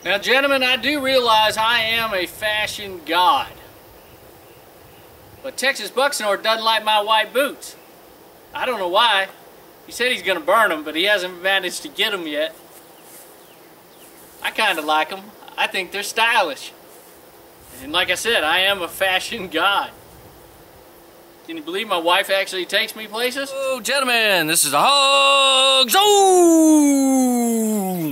Now, gentlemen, I do realize I am a fashion god. But Texas Bucksnort doesn't like my white boots. I don't know why. He said he's going to burn them, but he hasn't managed to get them yet. I kind of like them. I think they're stylish. And like I said, I am a fashion god. Can you believe my wife actually takes me places? Oh, gentlemen, this is a hog zone.